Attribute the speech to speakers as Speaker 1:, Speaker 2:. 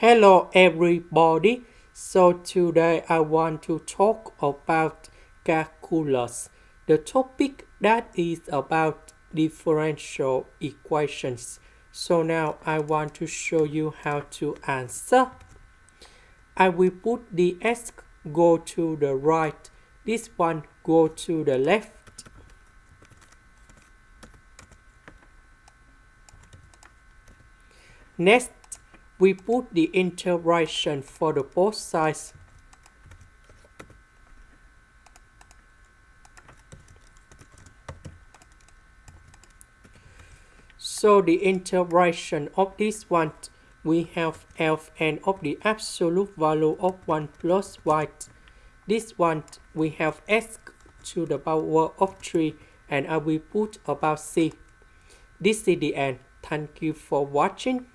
Speaker 1: Hello everybody. So today I want to talk about calculus. The topic that is about differential equations. So now I want to show you how to answer. I will put the x go to the right. This one go to the left. Next, we put the integration for the both sides. So the integration of this one, we have Ln of the absolute value of 1 plus y. This one, we have x to the power of 3, and I will put about c. This is the end. Thank you for watching.